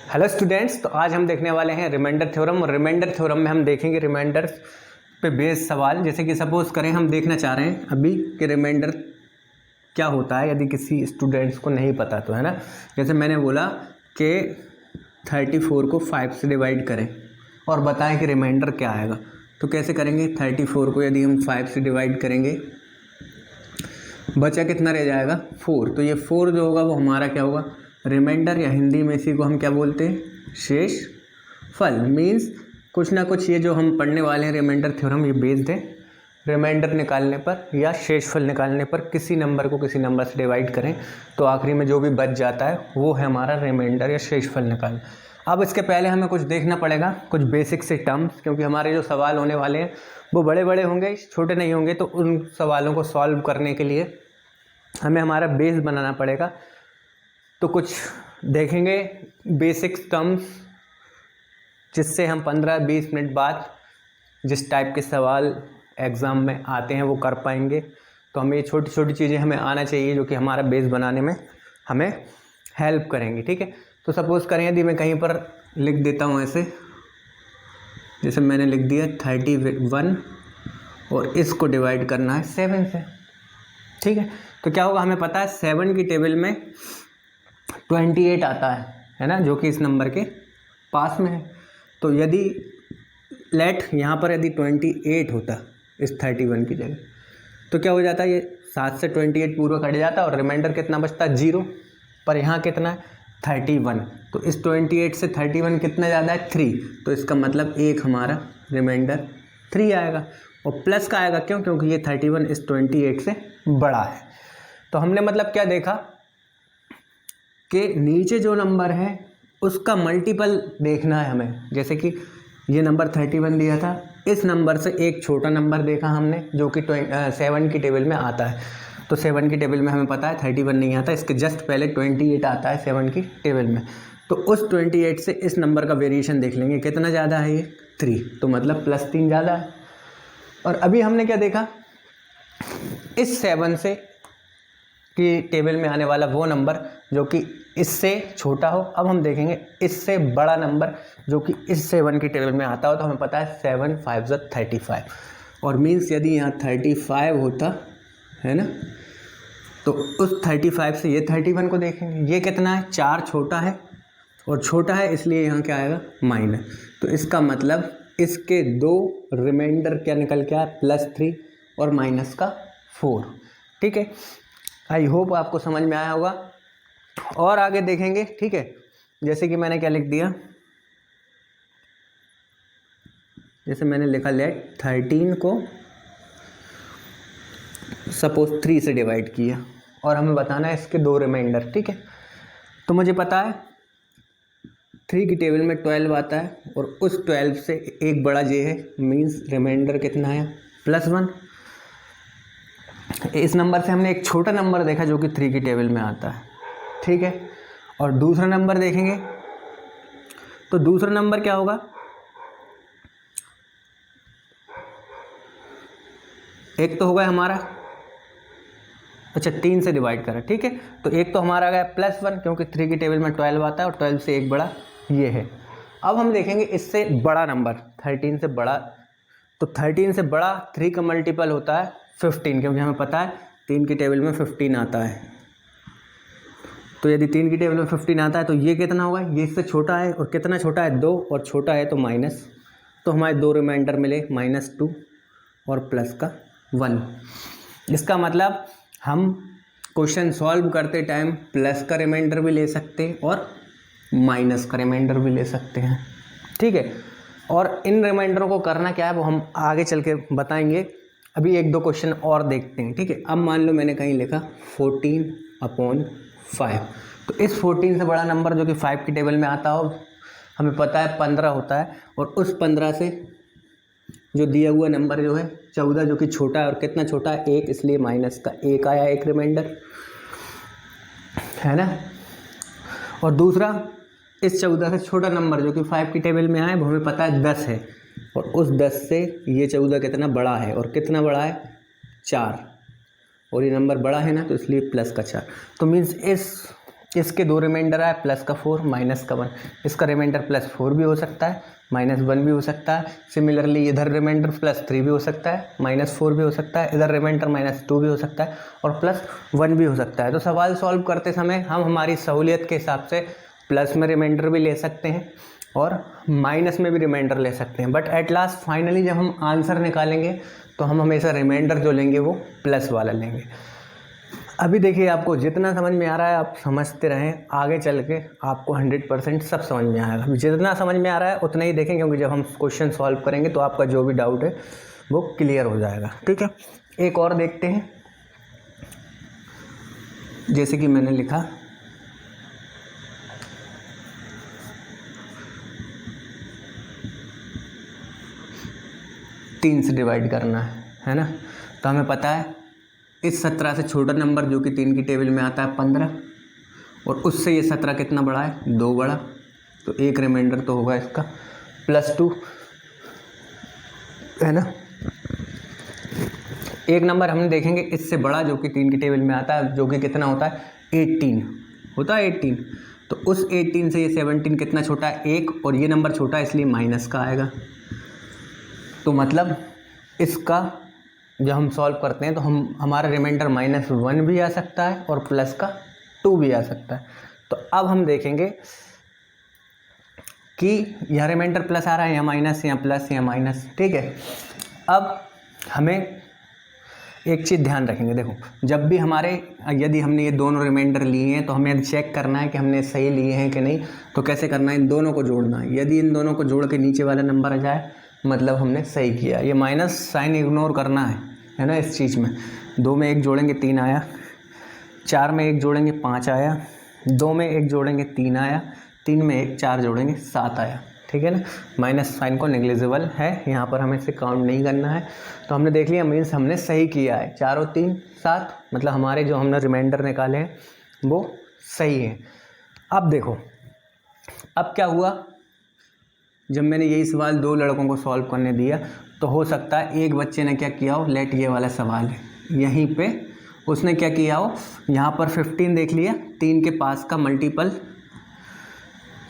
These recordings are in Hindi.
हेलो स्टूडेंट्स, तो आज हम देखने वाले हैं रिमाइंडर थ्योरम। और रिमाइंडर थ्योरम में हम देखेंगे रिमाइंडर पे बेस्ड सवाल। जैसे कि सपोज करें हम देखना चाह रहे हैं अभी कि रिमाइंडर क्या होता है, यदि किसी स्टूडेंट्स को नहीं पता तो, है ना। जैसे मैंने बोला कि 34 को 5 से डिवाइड करें और बताएं कि रिमाइंडर क्या आएगा। तो कैसे करेंगे? 34 को यदि हम 5 से डिवाइड करेंगे, बचा कितना रह जाएगा? 4। तो ये 4 जो होगा वो हमारा क्या होगा? रिमाइंडर, या हिंदी में इसी को हम क्या बोलते हैं? शेष फल। मीन्स कुछ ना कुछ ये जो हम पढ़ने वाले हैं रिमाइंडर थ्योरम, ये बेस्ड है रिमाइंडर निकालने पर या शेषफल निकालने पर। किसी नंबर को किसी नंबर से डिवाइड करें तो आखिरी में जो भी बच जाता है वो है हमारा रिमाइंडर या शेषफल निकालना। अब इसके पहले हमें कुछ देखना पड़ेगा, कुछ बेसिक से टर्म्स, क्योंकि हमारे जो सवाल होने वाले हैं वो बड़े बड़े होंगे, छोटे नहीं होंगे। तो उन सवालों को सॉल्व करने के लिए हमें हमारा बेस बनाना पड़ेगा। तो कुछ देखेंगे बेसिक टर्म्स, जिससे हम 15-20 मिनट बाद जिस टाइप के सवाल एग्ज़ाम में आते हैं वो कर पाएंगे। तो हमें ये छोटी छोटी चीज़ें हमें आना चाहिए जो कि हमारा बेस बनाने में हमें हेल्प करेंगी, ठीक है। तो सपोज़ करें यदि मैं कहीं पर लिख देता हूँ ऐसे, जैसे मैंने लिख दिया 31 और इसको डिवाइड करना है 7 से, ठीक है। तो क्या होगा? हमें पता है 7 की टेबल में 28 आता है ना, जो कि इस नंबर के पास में है। तो यदि लेट यहाँ पर यदि 28 होता इस 31 की जगह, तो क्या हो जाता है? ये 7 से 28 पूरा कट जाता और रिमाइंडर कितना बचता? 0। पर यहाँ कितना है? 31। तो इस 28 से 31 कितना ज़्यादा है? 3। तो इसका मतलब एक हमारा रिमाइंडर 3 आएगा। और प्लस का आएगा क्यों? क्योंकि ये 31 इस 28 से बड़ा है। तो हमने मतलब क्या देखा कि नीचे जो नंबर है उसका मल्टीपल देखना है हमें। जैसे कि ये नंबर 31 दिया था, इस नंबर से एक छोटा नंबर देखा हमने जो कि 7 की टेबल में आता है। तो 7 की टेबल में हमें पता है 31 नहीं आता, इसके जस्ट पहले 28 आता है 7 की टेबल में। तो उस 28 से इस नंबर का वेरिएशन देख लेंगे, कितना ज़्यादा है? ये 3। तो मतलब +3 ज़्यादा है। और अभी हमने क्या देखा? इस 7 से की टेबल में आने वाला वो नंबर जो कि इससे छोटा हो। अब हम देखेंगे इससे बड़ा नंबर जो कि इस 7 की टेबल में आता हो। तो हमें पता है 7 5 35। और मीन्स यदि यहाँ 35 होता है ना, तो उस 35 से ये 31 को देखेंगे, ये कितना है? 4 छोटा है, और छोटा है इसलिए यहाँ क्या आएगा? माइनस। तो इसका मतलब इसके 2 रिमाइंडर क्या निकल के आया? +3 और माइनस का 4, ठीक है। आई होप आपको समझ में आया होगा। और आगे देखेंगे, ठीक है। जैसे कि मैंने क्या लिख दिया, जैसे मैंने लिखा लेट 13 को सपोज 3 से डिवाइड किया और हमें बताना है इसके 2 रिमाइंडर, ठीक है। तो मुझे पता है 3 की टेबल में 12 आता है और उस 12 से एक बड़ा जे है, मीन्स रिमाइंडर कितना है? +1। इस नंबर से हमने एक छोटा नंबर देखा जो कि 3 की टेबल में आता है, ठीक है। और दूसरा नंबर देखेंगे तो दूसरा नंबर क्या होगा? एक तो होगा हमारा, अच्छा 3 से डिवाइड करा, ठीक है। तो एक तो हमारा आ गया +1 क्योंकि 3 की टेबल में 12 आता है और 12 से एक बड़ा ये है। अब हम देखेंगे इससे बड़ा नंबर 13 से बड़ा। तो 13 से बड़ा 3 का मल्टीपल होता है 15, क्योंकि हमें पता है 3 की टेबल में 15 आता है। तो यदि 3 की टेबल में 15 आता है तो ये कितना होगा? ये इससे छोटा है, और कितना छोटा है? 2, और छोटा है तो माइनस। तो हमारे 2 रिमाइंडर मिले, -2 और प्लस का 1। इसका मतलब हम क्वेश्चन सॉल्व करते टाइम प्लस का रिमाइंडर भी ले सकते हैं और माइनस का रिमाइंडर भी ले सकते हैं, ठीक है। और इन रिमाइंडरों को करना क्या है वो हम आगे चल के बताएंगे। अभी 1-2 क्वेश्चन और देखते हैं, ठीक है। अब मान लो मैंने कहीं लिखा 14/5। तो इस 14 से बड़ा नंबर जो कि 5 की टेबल में आता हो, हमें पता है 15 होता है। और उस 15 से जो दिया हुआ नंबर जो है 14, जो कि छोटा है, और कितना छोटा है? 1, इसलिए माइनस का 1 आया, एक रिमाइंडर, है ना। और दूसरा इस 14 से छोटा नंबर जो कि 5 की टेबल में आए, वो हमें पता है 10 है। और उस 10 से ये 14 कितना बड़ा है, और कितना बड़ा है? 4। और ये नंबर बड़ा है ना, तो इसलिए प्लस का 4। तो मीन्स इसके दो रिमाइंडर आए, प्लस का 4 माइनस का 1। इसका रिमाइंडर +4 भी हो सकता है, -1 भी हो सकता है। सिमिलरली इधर रिमाइंडर +3 भी हो सकता है, -4 भी हो सकता है। इधर रिमाइंडर -2 भी हो सकता है और +1 भी हो सकता है। तो सवाल सॉल्व करते समय हम हमारी सहूलियत के हिसाब से प्लस में रिमाइंडर भी ले सकते हैं और माइनस में भी रिमाइंडर ले सकते हैं, बट एट लास्ट फाइनली जब हम आंसर निकालेंगे तो हम हमेशा रिमाइंडर जो लेंगे वो प्लस वाला लेंगे। अभी देखिए, आपको जितना समझ में आ रहा है आप समझते रहें, आगे चल के आपको 100% सब समझ में आएगा। जितना समझ में आ रहा है उतना ही देखें, क्योंकि जब हम क्वेश्चन सॉल्व करेंगे तो आपका जो भी डाउट है वो क्लियर हो जाएगा। ठीक है, एक और देखते हैं। जैसे कि मैंने लिखा 3 से डिवाइड करना है ना। तो हमें पता है इस 17 से छोटा नंबर जो कि 3 की टेबल में आता है 15, और उससे ये 17 कितना बड़ा है, 2 बड़ा। तो एक रिमाइंडर तो होगा इसका +2, है ना। एक नंबर हमने देखेंगे इससे बड़ा जो कि 3 की टेबल में आता है, जो कि कितना होता है, 18 होता है 18। तो उस 18 से ये 17 कितना छोटा है, 1, और ये नंबर छोटा है इसलिए माइनस का आएगा। तो मतलब इसका जब हम सॉल्व करते हैं तो हमारा रिमाइंडर -1 भी आ सकता है और प्लस का 2 भी आ सकता है। तो अब हम देखेंगे कि यह रिमाइंडर प्लस आ रहा है या माइनस, या प्लस या माइनस। ठीक है, अब हमें एक चीज़ ध्यान रखेंगे। देखो, जब भी हमारे यदि हमने ये दोनों रिमाइंडर लिए हैं तो हमें चेक करना है कि हमने सही लिए हैं कि नहीं। तो कैसे करना है, इन दोनों को जोड़ना है। यदि इन दोनों को जोड़ के नीचे वाला नंबर आ जाए मतलब हमने सही किया। ये माइनस साइन इग्नोर करना है ना। इस चीज़ में 2 में 1 जोड़ेंगे 3 आया, 4 में 1 जोड़ेंगे 5 आया, 2 में 1 जोड़ेंगे 3 आया, 3 में 1 4 जोड़ेंगे 7 आया। ठीक है ना, माइनस साइन को नेग्लिजिबल है, यहाँ पर हमें इसे काउंट नहीं करना है। तो हमने देख लिया, मीन्स हमने सही किया है। 4 और 3 7, मतलब हमारे जो हमने रिमाइंडर निकाले हैं वो सही है। अब देखो, अब क्या हुआ, जब मैंने यही सवाल 2 लड़कों को सॉल्व करने दिया तो हो सकता है एक बच्चे ने क्या किया हो, लेट ये वाला सवाल है, यहीं पे उसने क्या किया हो, यहाँ पर 15 देख लिया, 3 के पास का मल्टीपल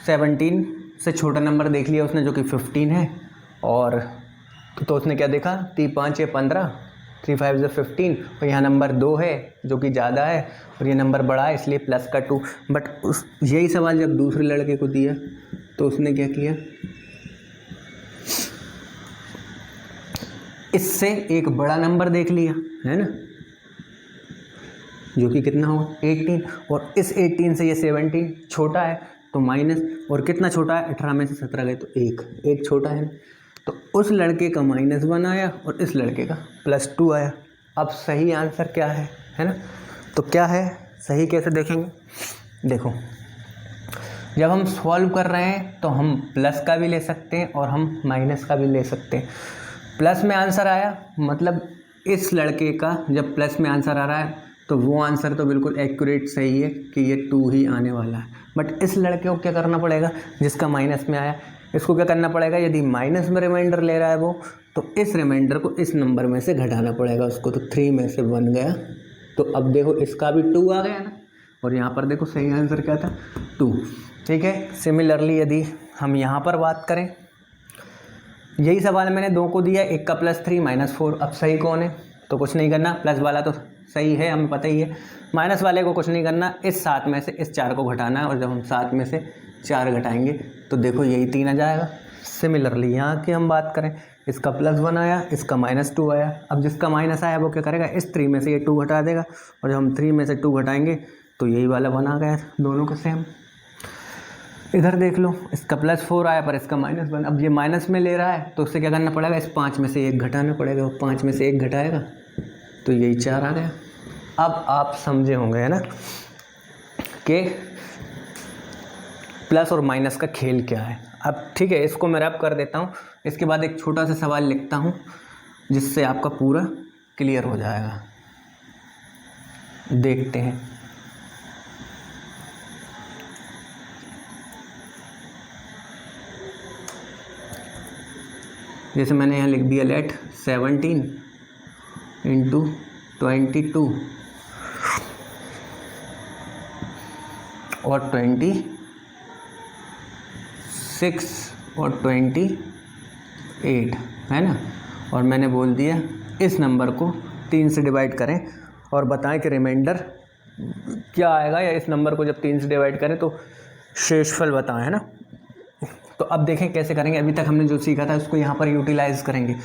17 से छोटा नंबर देख लिया उसने जो कि 15 है, और तो उसने क्या देखा, 3 5 या 15, 3 5 या 15, और यहाँ नंबर 2 है जो कि ज़्यादा है और ये नंबर बड़ा है इसलिए प्लस का 2। बट यही सवाल जब दूसरे लड़के को दिया तो उसने क्या किया, इससे एक बड़ा नंबर देख लिया, है ना, जो कि कितना हो 18, और इस 18 से ये 17 छोटा है तो माइनस, और कितना छोटा है, 18 में से 17 गए तो 1 छोटा है। तो उस लड़के का -1 आया और इस लड़के का +2 आया। अब सही आंसर क्या है ना। तो क्या है सही, कैसे देखेंगे, देखो जब हम सॉल्व कर रहे हैं तो हम प्लस का भी ले सकते हैं और हम माइनस का भी ले सकते हैं। प्लस में आंसर आया मतलब इस लड़के का जब प्लस में आंसर आ रहा है तो वो आंसर तो बिल्कुल एक्यूरेट सही है कि ये 2 ही आने वाला है। बट इस लड़के को क्या करना पड़ेगा, जिसका माइनस में आया, इसको क्या करना पड़ेगा, यदि माइनस में रिमाइंडर ले रहा है वो, तो इस रिमाइंडर को इस नंबर में से घटाना पड़ेगा उसको। तो 3 में से 1 गया, तो अब देखो इसका भी 2 आ गया ना, और यहाँ पर देखो सही आंसर क्या था, 2। ठीक है, सिमिलरली यदि हम यहाँ पर बात करें, यही सवाल मैंने 2 को दिया, एक का +3 -4। अब सही कौन है, तो कुछ नहीं करना, प्लस वाला तो सही है हमें पता ही है, माइनस वाले को कुछ नहीं करना, इस 7 में से इस 4 को घटाना है, और जब हम 7 में से 4 घटाएंगे तो देखो यही 3 आ जाएगा। सिमिलरली यहाँ की हम बात करें, इसका +1 आया, इसका -2 आया। अब जिसका माइनस आया वो क्या करेगा, इस 3 में से ये 2 घटा देगा, और जब हम 3 में से 2 घटाएंगे तो यही वाला 1 आ गया, दोनों का सेम। इधर देख लो, इसका +4 आया पर इसका -1। अब ये माइनस में ले रहा है तो उससे क्या करना पड़ेगा, इस 5 में से 1 घटाना पड़ेगा, वो 5 में से 1 घटाएगा तो यही 4 आ गया। अब आप समझे होंगे, है ना, कि प्लस और माइनस का खेल क्या है। अब ठीक है, इसको मैं रैप कर देता हूँ, इसके बाद एक छोटा सा सवाल लिखता हूँ जिससे आपका पूरा क्लियर हो जाएगा। देखते हैं, जैसे मैंने यहाँ लिख दिया, लेट 17 × 22 और 26 और 28 है ना। और मैंने बोल दिया इस नंबर को 3 से डिवाइड करें और बताएं कि रिमाइंडर क्या आएगा, या इस नंबर को जब 3 से डिवाइड करें तो शेषफल बताएं, है ना। तो अब देखें कैसे करेंगे। अभी तक हमने जो सीखा था उसको यहाँ पर यूटिलाइज करेंगे।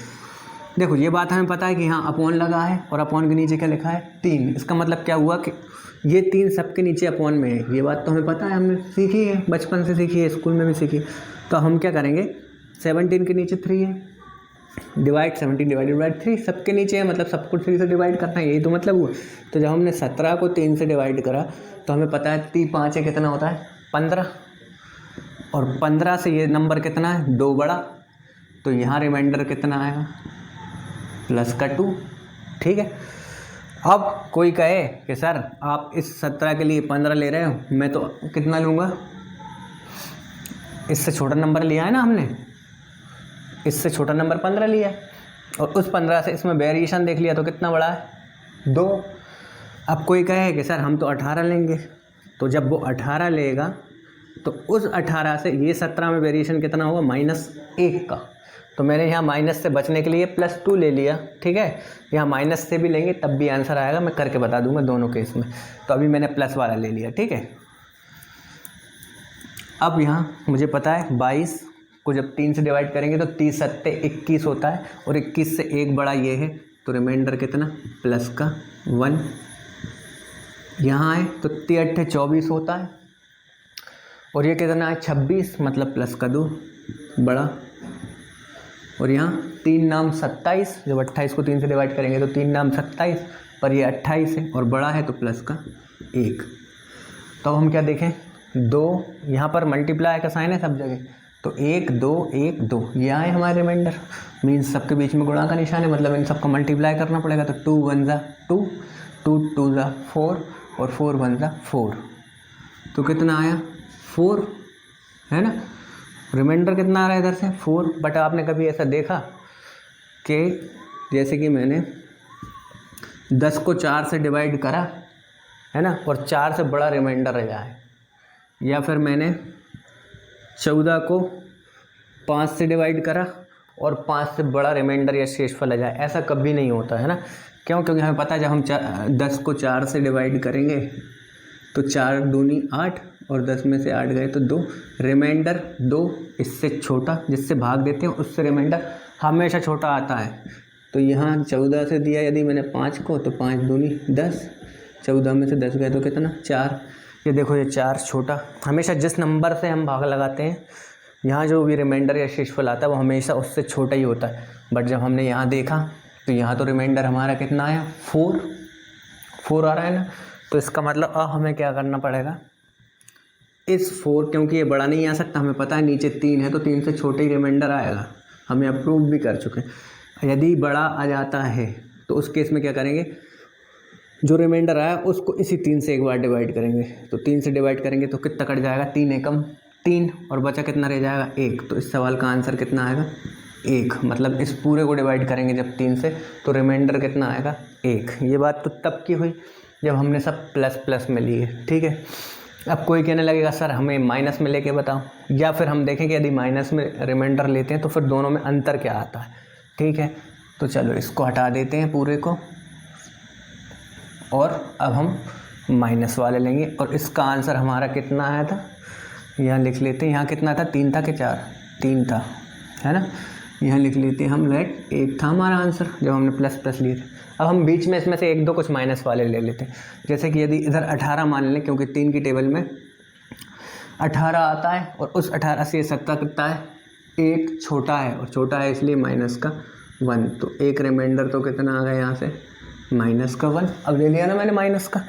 देखो ये बात हमें पता है कि यहाँ अपॉन लगा है और अपॉन के नीचे क्या लिखा है 3। इसका मतलब क्या हुआ कि ये 3 सबके नीचे अपॉन में है। ये बात तो हमें पता है, हमने सीखी है, बचपन से सीखी है, स्कूल में भी सीखी। तो हम क्या करेंगे, 17 के नीचे 3 है, डिवाइड 17 डिवाइडेड बाई 3 सबके नीचे है, मतलब सबको 3 से डिवाइड करना है, यही तो मतलब हुआ। तो जब हमने 17 को 3 से डिवाइड करा तो हमें पता है 3 5 है कितना होता है 15, और 15 से ये नंबर कितना है 2 बड़ा, तो यहाँ रिमाइंडर कितना आएगा प्लस का 2। ठीक है। अब कोई कहे कि सर आप इस 17 के लिए 15 ले रहे हो, मैं तो कितना लूँगा, इससे छोटा नंबर लिया है ना हमने, इससे छोटा नंबर 15 लिया है, और उस 15 से इसमें वेरिएशन देख लिया तो कितना बड़ा है 2। अब कोई कहे कि सर हम तो 18 लेंगे, तो जब वो 18 लेगा तो उस 18 से ये 17 में वेरिएशन कितना होगा -1 का। तो मैंने यहाँ माइनस से बचने के लिए +2 ले लिया। ठीक है, यहाँ माइनस से भी लेंगे तब भी आंसर आएगा, मैं करके बता दूंगा दोनों केस में। तो अभी मैंने प्लस वाला ले लिया। ठीक है, अब यहाँ मुझे पता है 22 को जब 3 से डिवाइड करेंगे तो 30 सत्ते 21 होता है, और 21 से एक बड़ा ये है, तो रिमाइंडर कितना प्लस का 1। यहाँ आए तो 3 8 24 होता है, और ये कितना है 26, मतलब प्लस का 2 बड़ा, और यहाँ 3 नाम 27, जब 28 को 3 से डिवाइड करेंगे तो 3 नाम 27, पर ये 28 है और बड़ा है तो प्लस का 1। तो अब हम क्या देखें, 2 यहाँ पर मल्टीप्लाई का साइन है सब जगह, तो 1 2 1 2 ये आए हमारे रिमाइंडर, मीन्स सबके बीच में गुणा का निशान है, मतलब इन सबको मल्टीप्लाई करना पड़ेगा। तो 2 1 ज़ा 2, 2 2 ज़ा 4, और 4 1 ज़ा 4, तो कितना आया 4, है ना। रिमाइंडर कितना आ रहा है इधर से 4। बट आपने कभी ऐसा देखा कि जैसे कि मैंने 10 को 4 से डिवाइड करा, है ना, और 4 से बड़ा रिमाइंडर रह जाए, या फिर मैंने 14 को 5 से डिवाइड करा और 5 से बड़ा रिमाइंडर या शेषफल आ जाए, ऐसा कभी नहीं होता है ना। क्यों? क्योंकि हमें पता है जब हम 10 को 4 से डिवाइड करेंगे तो 4 दूनी 8, और 10 में से 8 गए तो 2, रिमाइंडर 2 इससे छोटा, जिससे भाग देते हैं उससे रिमाइंडर हमेशा छोटा आता है। तो यहाँ 14 से दिया यदि मैंने 5 को, तो 5 दूनी 10, 14 में से 10 गए तो कितना 4। ये देखो ये 4 छोटा, हमेशा जिस नंबर से हम भाग लगाते हैं यहाँ जो भी रिमाइंडर या शेषफल आता है वो हमेशा उससे छोटा ही होता है। बट जब हमने यहाँ देखा तो यहाँ तो रिमाइंडर हमारा कितना आया 4 आ रहा है ना। तो इसका मतलब अब हमें क्या करना पड़ेगा, इस 4, क्योंकि ये बड़ा नहीं आ सकता, हमें पता है नीचे 3 है तो 3 से छोटे ही रिमाइंडर आएगा, हमें अप्रूव भी कर चुके हैं। यदि बड़ा आ जाता है तो उस केस में क्या करेंगे, जो रिमाइंडर आया उसको इसी 3 से एक बार डिवाइड करेंगे। तो 3 से डिवाइड करेंगे तो कितना कट जाएगा, 3 एकम 3, और बचा कितना रह जाएगा 1। तो इस सवाल का आंसर कितना आएगा 1, मतलब इस पूरे को डिवाइड करेंगे जब 3 से तो रिमाइंडर कितना आएगा 1। ये बात तो तब की हुई जब हमने सब प्लस प्लस में लिए। ठीक है, अब कोई कहने लगेगा सर हमें माइनस में लेके बताओ, या फिर हम देखें कि यदि माइनस में रिमाइंडर लेते हैं तो फिर दोनों में अंतर क्या आता है। ठीक है, तो चलो इसको हटा देते हैं पूरे को, और अब हम माइनस वाले लेंगे, और इसका आंसर हमारा कितना आया था यहाँ लिख लेते हैं। यहाँ कितना था 3 था कि 4, 3 था, है ना। यहाँ लिख लेते हैं हम, लेट 1 था हमारा आंसर जब हमने प्लस प्लस लिए थे। अब हम बीच में इसमें से 1 2 कुछ माइनस वाले ले लेते हैं, जैसे कि यदि इधर 18 मान लें, क्योंकि 3 की टेबल में 18 आता है, और उस 18 से ये 17 कितना है 1 छोटा है, और छोटा है इसलिए माइनस का 1, तो एक रिमाइंडर तो कितना आ गया यहाँ से माइनस का 1। अब ले लिया ना मैंने माइनस का,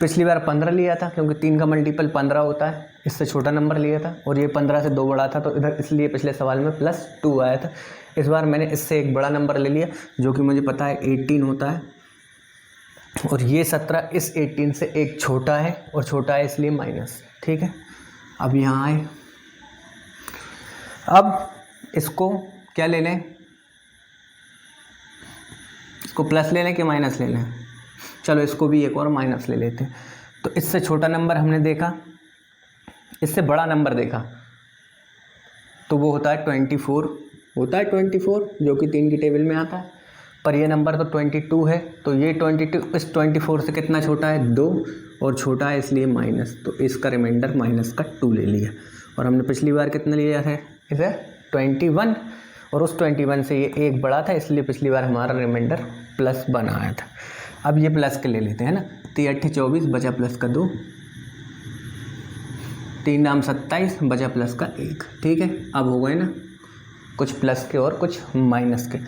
पिछली बार 15 लिया था क्योंकि 3 का मल्टीपल 15 होता है, इससे छोटा नंबर लिया था, और ये 15 से 2 बड़ा था, तो इधर इसलिए पिछले सवाल में +2 आया था। इस बार मैंने इससे एक बड़ा नंबर ले लिया जो कि मुझे पता है 18 होता है, और ये 17 इस 18 से एक छोटा है, और छोटा है इसलिए माइनस। ठीक है, अब यहाँ आए, अब इसको क्या ले लें, इसको प्लस ले लें कि माइनस ले लें, चलो इसको भी एक और माइनस ले लेते हैं। तो इससे छोटा नंबर हमने देखा इससे बड़ा नंबर देखा तो वो होता है 24, होता है 24 जो कि 3 की टेबल में आता है। पर ये नंबर तो 22 है, तो ये 22 इस 24 से कितना छोटा है, 2, और छोटा है इसलिए माइनस, तो इसका रिमाइंडर माइनस का 2 ले लिया। और हमने पिछली बार कितना लिया है इसे 21, और उस 21 से ये 1 बड़ा था, इसलिए पिछली बार हमारा रिमाइंडर +1 आया था। अब ये प्लस के ले लेते हैं ना, 3 8 24 बचा प्लस का 2, 3 नाम 27 बचा प्लस का 1। ठीक है, अब हो गए ना कुछ प्लस के और कुछ माइनस के।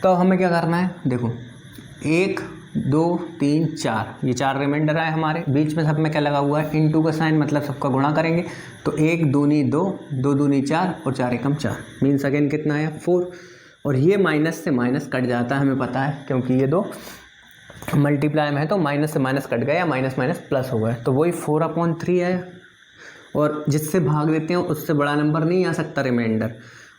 तो हमें क्या करना है, देखो 1 2 3 4, ये 4 रिमाइंडर आए हमारे, बीच में सब में क्या लगा हुआ है, इनटू का साइन, मतलब सबका गुणा करेंगे। तो 1 दूनी 2, 2 दूनी 4 और 4 एकम 4, मीन्स अगेन कितना आया 4। और ये माइनस से माइनस कट जाता है, हमें पता है, क्योंकि ये 2 मल्टीप्लाई में है तो माइनस से माइनस कट गया, माइनस माइनस प्लस हो गया, तो वही 4/3 आया। और जिससे भाग देते हैं उससे बड़ा नंबर नहीं आ सकता रिमाइंडर,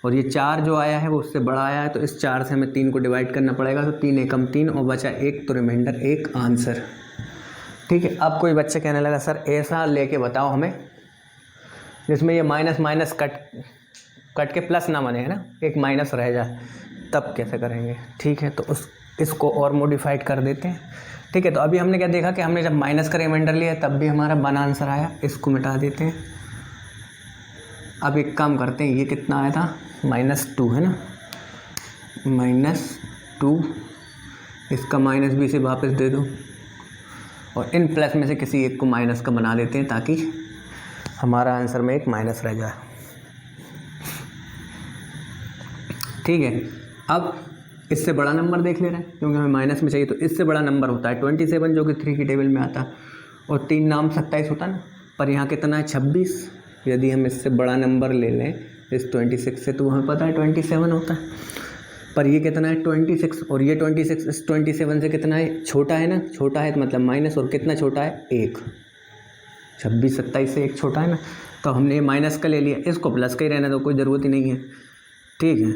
और ये 4 जो आया है वो उससे बड़ा आया है, तो इस 4 से हमें 3 को डिवाइड करना पड़ेगा, तो 3 एकम 3 और बचा 1, तो रिमाइंडर 1 आंसर। ठीक है, अब कोई बच्चा कहने लगा सर ऐसा लेके बताओ हमें जिसमें ये माइनस माइनस कट के प्लस ना बने, है ना, एक माइनस रह जाए, तब कैसे करेंगे। ठीक है, तो इसको और मॉडिफाइड कर देते हैं। ठीक है, तो अभी हमने क्या देखा कि हमने जब माइनस का रिमाइंडर लिया तब भी हमारा 1 आंसर आया, इसको मिटा देते हैं। अब एक काम करते हैं, ये कितना आया था -2 है ना, -2, इसका माइनस भी इसे वापस दे दो, और इन प्लस में से किसी एक को माइनस का बना देते हैं ताकि हमारा आंसर में एक माइनस रह जाए। ठीक है, अब इससे बड़ा नंबर देख ले रहे हैं क्योंकि हमें माइनस में चाहिए, तो इससे बड़ा नंबर होता है 27 जो कि 3 की टेबल में आता है, और 3 नाम 27 होता है ना, पर यहाँ कितना है 26। यदि हम इससे बड़ा नंबर ले लें इस 26 से तो हमें पता है 27 होता है, पर ये कितना है 26, और ये 26 इस 27 से कितना है, छोटा है ना, छोटा है तो मतलब माइनस, और कितना छोटा है 1, 26 27 से 1 छोटा है ना, तो हमने ये माइनस का ले लिया, इसको प्लस का ही रहना तो कोई ज़रूरत ही नहीं है। ठीक है,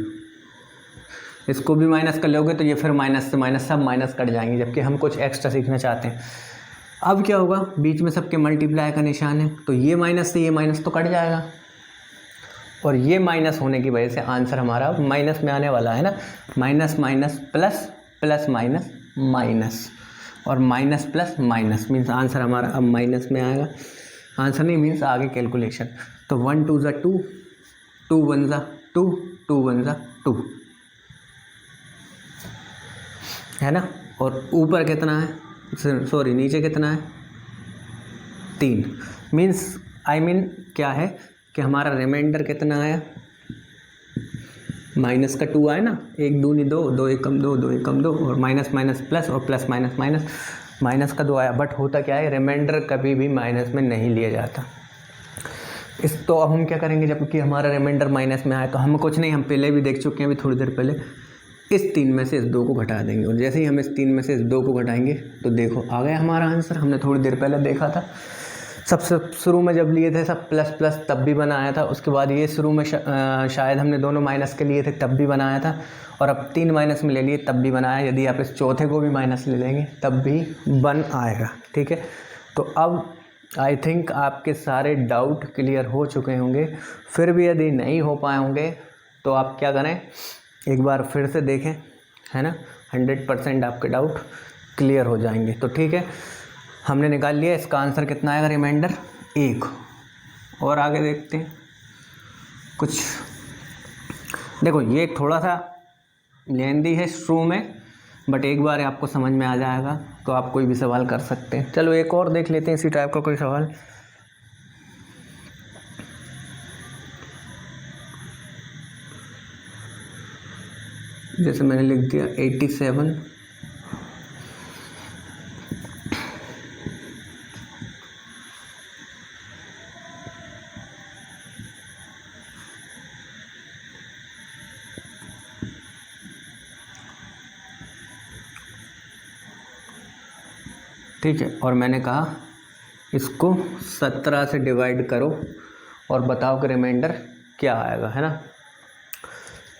इसको भी माइनस कर लोगे तो ये फिर माइनस से माइनस सब माइनस कट जाएंगे, जबकि हम कुछ एक्स्ट्रा सीखना चाहते हैं। अब क्या होगा, बीच में सबके मल्टीप्लाई का निशान है, तो ये माइनस से ये माइनस तो कट जाएगा, और ये माइनस होने की वजह से आंसर हमारा माइनस में आने वाला है ना, minus minus plus, plus minus minus, और minus plus minus, means answer हमारा अब माइनस में आएगा। आंसर नहीं मीन्स आगे कैलकुलेशन। तो 1 2 ज़ा 2, 2 1 ज़ा 2, 2 1 ज़ा 2, है ना, और ऊपर कितना है, सॉरी नीचे कितना है 3, मीन्स क्या है कि हमारा रिमाइंडर कितना आया, माइनस का 2 आया ना, 1 दूनी 2, 2 एकम 2, 2 एकम 2, और माइनस माइनस प्लस, और प्लस माइनस माइनस, माइनस का 2 आया। बट होता क्या है, रिमाइंडर कभी भी माइनस में नहीं लिया जाता। तो अब हम क्या करेंगे, जबकि हमारा रिमाइंडर माइनस में आया, तो हम कुछ नहीं, हम पहले भी देख चुके हैं अभी थोड़ी देर पहले, इस 3 में से इस 2 को घटा देंगे, और जैसे ही हम इस 3 में से इस 2 को घटाएंगे तो देखो आ गया हमारा आंसर। हमने थोड़ी देर पहले देखा था, सबसे शुरू में जब लिए थे सब प्लस प्लस तब भी बनाया था, उसके बाद ये शुरू में शायद हमने दोनों माइनस के लिए थे तब भी बनाया था, और अब 3 माइनस में ले लिए तब भी बनाया। यदि आप इस चौथे को भी माइनस ले लेंगे तब भी बन आएगा। ठीक है, तो अब आई थिंक आपके सारे डाउट क्लियर हो चुके होंगे। फिर भी यदि नहीं हो पाए होंगे तो आप क्या करें, एक बार फिर से देखें, है ना, 100% आपके डाउट क्लियर हो जाएंगे। तो ठीक है, हमने निकाल लिया, इसका आंसर कितना आएगा, रिमाइंडर 1। और आगे देखते हैं कुछ। देखो ये थोड़ा सा लेंदी है शुरू में, बट एक बार आपको समझ में आ जाएगा तो आप कोई भी सवाल कर सकते हैं। चलो एक और देख लेते हैं इसी टाइप का कोई सवाल। जैसे मैंने लिख दिया 87, ठीक है, और मैंने कहा इसको 17 से डिवाइड करो और बताओ कि रिमाइंडर क्या आएगा, है ना।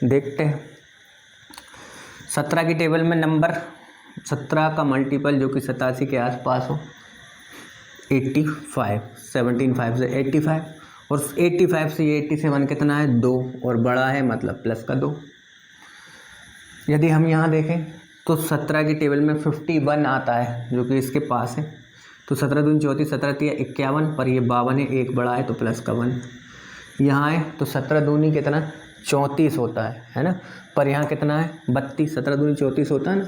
देखते हैं, 17 की टेबल में नंबर 17 का मल्टीपल जो कि 87 के आसपास हो, 85, 17 5 से 85, और 85 से ये 87 कितना है 2, और बड़ा है मतलब प्लस का 2। यदि हम यहाँ देखें तो 17 की टेबल में 51 आता है जो कि इसके पास है, तो 17 दूनी 34, 17 तिया 51, पर ये 52 है, एक बड़ा है तो प्लस का 1। यहाँ है तो 17 दूनी कितना 34 होता है ना, पर यहाँ कितना है 32, 17 दूनी 34 होता है ना,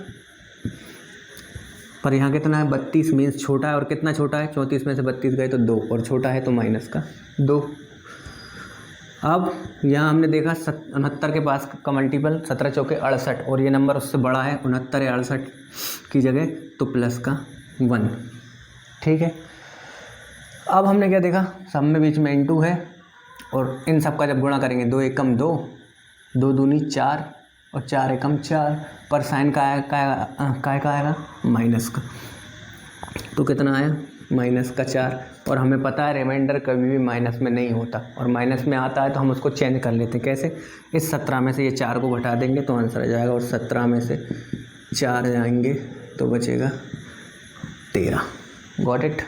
पर यहाँ कितना है 32, मीन्स छोटा है, और कितना छोटा है 34 में से 32 गए तो 2, और छोटा है तो माइनस का 2। अब यहाँ हमने देखा 69 के पास का मल्टीपल 17 चौके 68, और ये नंबर उससे बड़ा है 69 या 68 की जगह, तो प्लस का 1। ठीक है, अब हमने क्या देखा, सब में बीच में इनटू है, और इन सब का जब गुणा करेंगे 2 एकम 2, 2 दूनी 4, और 4 एकम 4, पर साइन का आएगा माइनस का, तो कितना आया माइनस का 4। और हमें पता है रिमाइंडर कभी भी माइनस में नहीं होता, और माइनस में आता है तो हम उसको चेंज कर लेते हैं। कैसे, इस 17 में से ये 4 को घटा देंगे तो आंसर आ जाएगा, और 17 में से 4 जाएंगे तो बचेगा 13। Got it.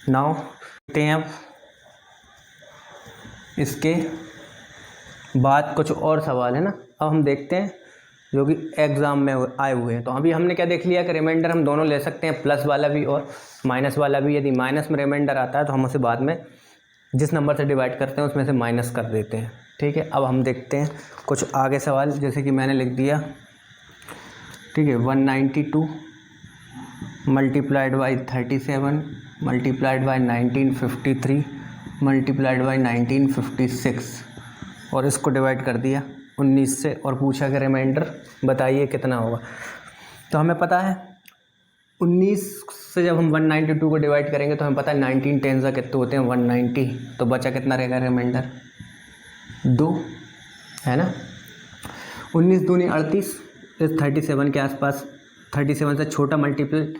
नाउ देखते हैं अब इसके बाद कुछ और सवाल है ना, अब हम देखते हैं जो कि एग्ज़ाम में आए हुए हैं। तो अभी हमने क्या देख लिया कि रिमाइंडर हम दोनों ले सकते हैं, प्लस वाला भी और माइनस वाला भी। यदि माइनस में रिमाइंडर आता है तो हम उसे बाद में जिस नंबर से डिवाइड करते हैं उसमें से माइनस कर देते हैं। ठीक है, अब हम देखते हैं कुछ आगे सवाल, जैसे कि मैंने लिख दिया, ठीक है, 192 multiplied by 37 multiplied by 1953 multiplied by 1956, और इसको डिवाइड कर दिया 19 से, और पूछा कि रिमाइंडर बताइए कितना होगा। तो हमें पता है 19 से जब हम 192 को डिवाइड करेंगे तो हमें पता है 19 10 से कितने होते हैं 190, तो बचा कितना रहेगा रिमाइंडर 2, है ना। 19 दूनी 38, इस 37 के आसपास 37 से छोटा मल्टीपल,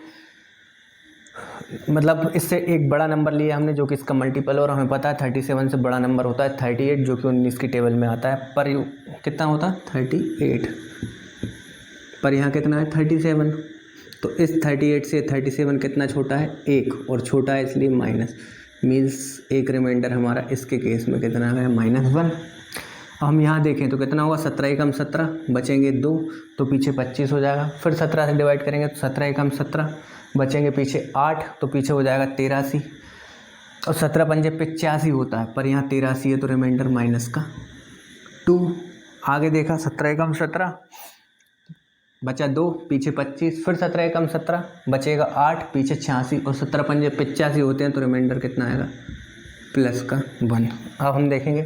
मतलब इससे एक बड़ा नंबर लिया हमने जो कि इसका मल्टीपल, और हमें पता है 37 से बड़ा नंबर होता है 38 जो कि 19 की टेबल में आता है, पर कितना होता है 38, पर यहाँ कितना है 37, तो इस 38 से 37 कितना छोटा है 1, और छोटा है इसलिए माइनस, मीन्स एक रिमाइंडर हमारा इसके केस में कितना है -1। हम यहाँ देखें तो कितना होगा 17 एकम 17, बचेंगे 2, तो पीछे 25 हो जाएगा। फिर 17 से डिवाइड करेंगे तो 17 एकम 17, बचेंगे पीछे 8, तो पीछे हो जाएगा 83, और 17 पंजे 85 होता है, पर यहाँ 83 है तो रिमाइंडर माइनस का 2। आगे देखा 17 एकम 17, बचा 2, पीछे 25, फिर 17 एकम 17, बचेगा 8, पीछे 86, और 17 पंजे 85 होते हैं तो रिमाइंडर कितना आएगा प्लस का 1। अब हम देखेंगे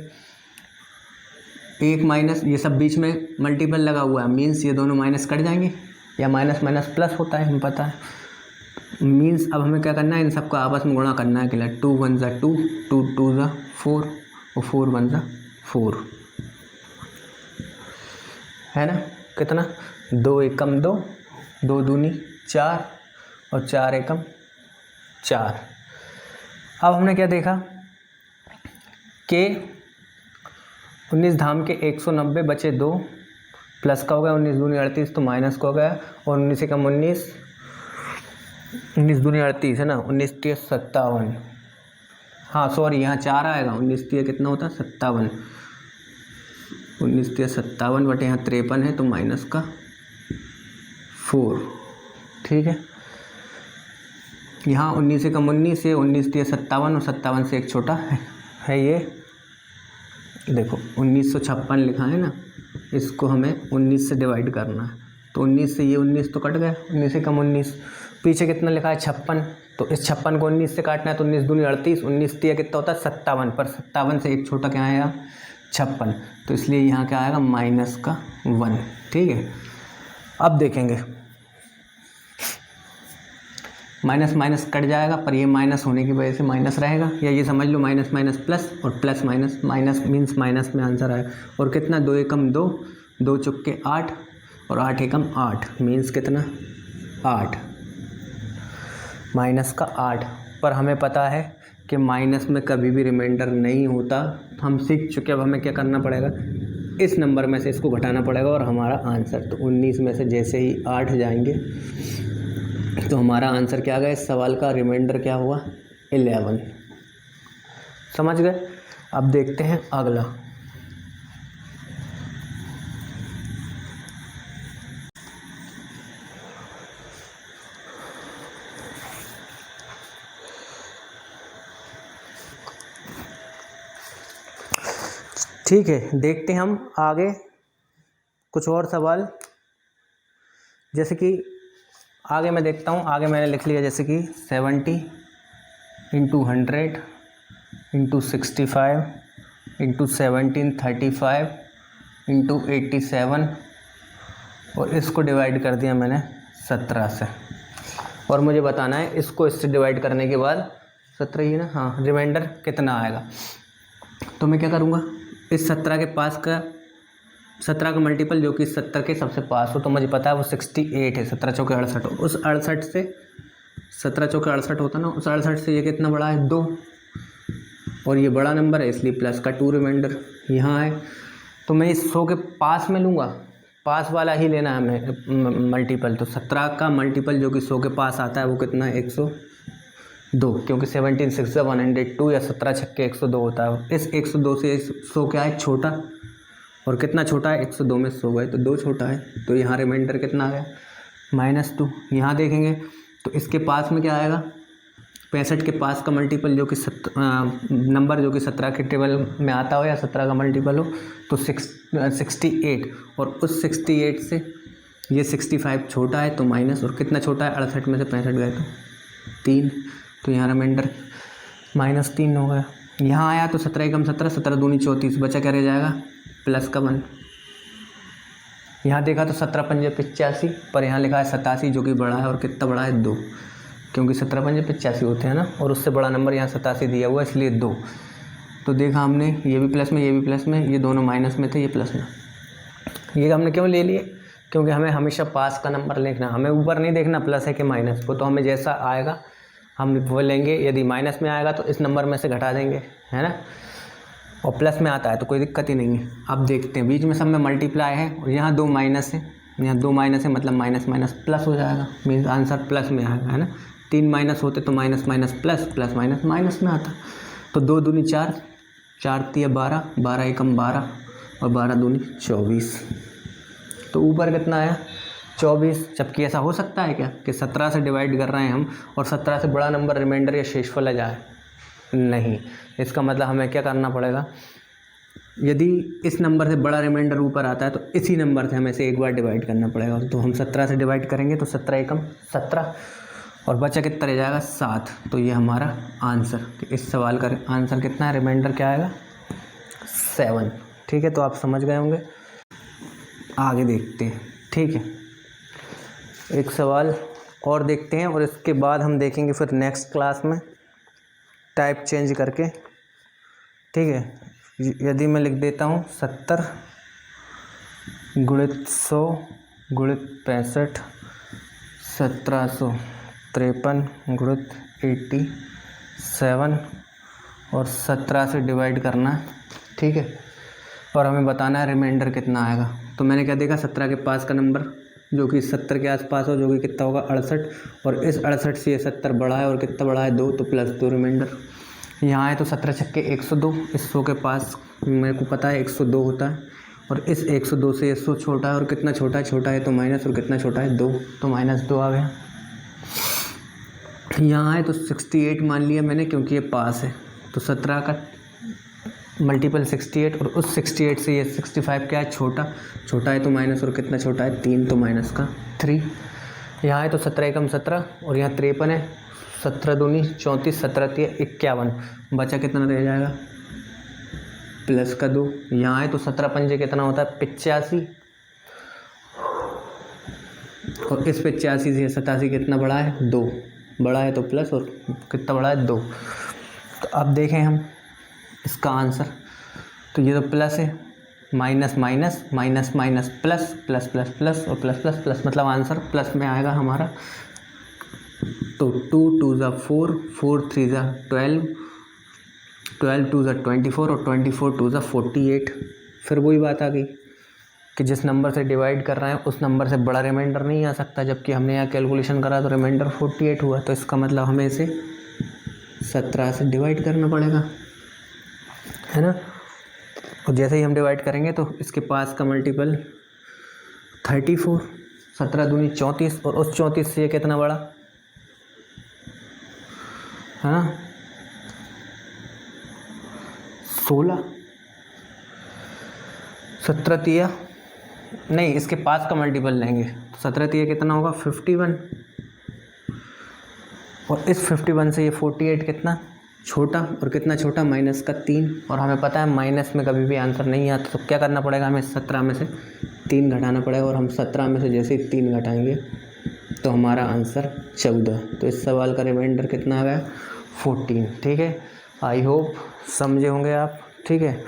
एक माइनस, ये सब बीच में मल्टीपल लगा हुआ है, मीन्स ये दोनों माइनस कट जाएंगे, या माइनस माइनस प्लस होता है हमें पता है, मीन्स अब हमें क्या करना है, इन सबको आपस में गुणा करना है। कि 2 1 ज़ा 2, 2 2 ज़ा 4, और 4 1 ज़ा 4, है ना। कितना 2 एकम 2, 2 दूनी 4, और 4 एकम 4। अब हमने क्या देखा कि 19 धाम के 190 बचे 2, प्लस का हो गया, 19 दूनी 38 तो माइनस का हो गया, और 19 एकम 19, 19 दूनी 38 है ना, 19 3 57, हाँ सॉरी यहाँ 4 आएगा, 19 3 कितना होता है 57, 19 3 57 बटे यहाँ 53 है तो माइनस का 4। ठीक है, यहाँ 19 एकम 19 से 19 3 57, और 57 से एक छोटा है ये देखो 1956 लिखा है ना, इसको हमें 19 से डिवाइड करना है, तो 19 से ये 19 तो कट गया, 19 एकम 19, पीछे कितना लिखा है 56, तो इस 56 को 19 से काटना है, तो 19 दूनी 38, 19 3 कितना होता है 57, पर 57 से एक छोटा क्या आएगा 56, तो इसलिए यहाँ क्या आएगा माइनस का 1। ठीक है, अब देखेंगे माइनस माइनस कट जाएगा, पर ये माइनस होने की वजह से माइनस रहेगा, या ये समझ लो माइनस माइनस प्लस, और plus minus minus means minus में आंसर आएगा। और कितना 2 एकम 2, 2 चुक्के 8, और 8 एकम 8 मीन्स कितना 8, माइनस का 8। पर हमें पता है कि माइनस में कभी भी रिमाइंडर नहीं होता, हम सीख चुके। अब हमें क्या करना पड़ेगा, इस नंबर में से इसको घटाना पड़ेगा, और हमारा आंसर, तो 19 में से जैसे ही 8 जाएंगे तो हमारा आंसर क्या आ गया, इस सवाल का रिमाइंडर क्या हुआ 11। समझ गए। अब देखते हैं अगला। ठीक है, देखते हैं हम आगे कुछ और सवाल। जैसे कि आगे मैं देखता हूँ, आगे मैंने लिख लिया जैसे कि 70 इंटू 100 इंटू 65 इंटू 1735 इंटू 87 और इसको डिवाइड कर दिया मैंने 17 से। और मुझे बताना है इसको इससे डिवाइड करने के बाद 17 ही ना, हाँ, रिमाइंडर कितना आएगा। तो मैं क्या करूँगा, इस 17 के पास का 17 का मल्टीपल जो कि 70 के सबसे पास हो, तो मुझे पता है वो 68 है। 17 चौके 68 हो, उस 68 से 17 चौके 68 होता ना, उस 68 से ये कितना बड़ा है 2, और ये बड़ा नंबर है इसलिए प्लस का 2 रिमाइंडर यहाँ है। तो मैं इस 100 के पास में लूँगा, पास वाला ही लेना है हमें मल्टीपल। तो 17 का मल्टीपल जो कि 100 के पास आता है वो कितना है 102, क्योंकि 17 6 102 या 17 छक्के 102 होता है। इस 102 से 100 क्या है छोटा, और कितना छोटा है 102 में 100 गए तो 2 छोटा है। तो यहाँ रिमाइंडर कितना आ गया -2। यहाँ देखेंगे तो इसके पास में क्या आएगा 65 के पास का मल्टीपल जो कि नंबर जो कि 17 के टेबल में आता हो या 17 का मल्टीपल हो तो 68, और उस 68 से ये 65 छोटा है तो माइनस, और कितना छोटा है 68 में से 65 गए तो 3, तो यहाँ रिमाइंडर -3 हो गया। यहाँ आया तो 17 एकम 17, 17 दूनी 34, बचा क्या रह जाएगा प्लस का 1। यहाँ देखा तो 17 पंजे 85, पर यहाँ लिखा है 87 जो कि बड़ा है, और कितना बड़ा है 2, क्योंकि 17 पंजे 85 होते हैं ना, और उससे बड़ा नंबर यहाँ 87 दिया हुआ है इसलिए 2। तो देखा हमने ये भी प्लस में ये भी प्लस में, ये दोनों माइनस में थे ये प्लस में। ये हमने क्यों ले लिए, क्योंकि हमें हमेशा पास का नंबर लिखना, हमें ऊपर नहीं देखना प्लस है कि माइनस को, तो हमें जैसा आएगा हम वो लेंगे। यदि माइनस में आएगा तो इस नंबर में से घटा देंगे, है ना, और प्लस में आता है तो कोई दिक्कत ही नहीं है। अब देखते हैं बीच में सब में मल्टीप्लाई है और यहाँ 2 माइनस है, यहाँ 2 माइनस है मतलब माइनस माइनस प्लस हो जाएगा, मीन्स आंसर प्लस में आएगा, है ना। 3 माइनस होते तो minus minus plus, plus minus minus में आता। तो 2 दूनी 4, 4 तिया 12, 12 एकम 12 और 12 दूनी 24। तो ऊपर कितना आया 24। जबकि ऐसा हो सकता है क्या कि 17 से डिवाइड कर रहे हैं हम और 17 से बड़ा नंबर रिमाइंडर या शेषफल आ जाए, नहीं। इसका मतलब हमें क्या करना पड़ेगा, यदि इस नंबर से बड़ा रिमाइंडर ऊपर आता है तो इसी नंबर से हमें से एक बार डिवाइड करना पड़ेगा। तो हम 17 से डिवाइड करेंगे तो 17 एकम 17 और बचा कितना रह जाएगा 7। तो ये हमारा आंसर, इस सवाल का आंसर कितना है, रिमाइंडर क्या आएगा 7। ठीक है, तो आप समझ गए होंगे। आगे देखते हैं, ठीक है, एक सवाल और देखते हैं और इसके बाद हम देखेंगे फिर नेक्स्ट क्लास में टाइप चेंज करके। ठीक है, यदि मैं लिख देता हूँ 70 गुणित 100 गुणित 65 1753 गुणित 87 और 17 से डिवाइड करना है। ठीक है, और हमें बताना है रिमाइंडर कितना आएगा। तो मैंने क्या देखा 17 के पास का नंबर जो कि 70 के आसपास हो, जो कि कितना होगा 68, और इस 68 से ये 70 बड़ा है और कितना बड़ा है 2, तो प्लस 2 रिमाइंडर। यहाँ है तो 17 छक्के 102, इस 100 के पास मेरे को पता है 102 होता है, और इस 102 से 100 छोटा है, और कितना छोटा है तो माइनस, और कितना छोटा है 2, तो -2 आ गया। यहाँ है तो 68 मान लिया मैंने क्योंकि ये पास है, तो 17 का मल्टीपल 68, और उस 68 से ये 65 क्या है छोटा है तो माइनस, और कितना छोटा है 3, तो माइनस का 3। यहाँ है तो 17 एकम 17 और यहाँ 53 है, 17 दूनी 34, 17 तिया 51, बचा कितना रह जाएगा प्लस का 2। यहाँ है तो 17 पंजे कितना होता है 85, और इस 85 से 87 कितना बड़ा है 2, बड़ा है तो प्लस, और कितना बड़ा है 2। तो अब देखें हम इसका आंसर, तो ये तो प्लस है, minus minus minus minus plus, plus plus plus और प्लस प्लस प्लस, मतलब आंसर प्लस में आएगा हमारा। तो 2 2 ज़ा 4, 4 3 ज़ा 12, 12 2 ज़ा 24 और 24 2 ज़ा 48। फिर वही बात आ गई कि जिस नंबर से डिवाइड कर रहे हैं उस नंबर से बड़ा रिमाइंडर नहीं आ सकता, जबकि हमने यहाँ कैलकुलेशन करा तो रिमाइंडर 48 हुआ। तो इसका मतलब हमें इसे 17 से डिवाइड करना पड़ेगा, है ना। और जैसे ही हम डिवाइड करेंगे तो इसके पास का मल्टीपल 34, 17 दूनी 34, और उस 34 से ये कितना बड़ा, है ना, 16। 17 तिया नहीं, इसके पास का मल्टीपल लेंगे तो 17 तिया कितना होगा 51, और इस 51 से ये 48 कितना छोटा, और कितना छोटा माइनस का 3, और हमें पता है माइनस में कभी भी आंसर नहीं आता, तो क्या करना पड़ेगा हमें 17 में से 3 घटाना पड़ेगा, और हम 17 में से जैसे ही 3 घटाएंगे तो हमारा आंसर 14। तो इस सवाल का रिमाइंडर कितना आ गया 14। ठीक है, आई होप समझे होंगे आप। ठीक है,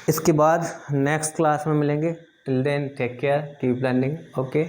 इसके बाद नेक्स्ट क्लास में मिलेंगे। Till then take care, keep learning. Okay.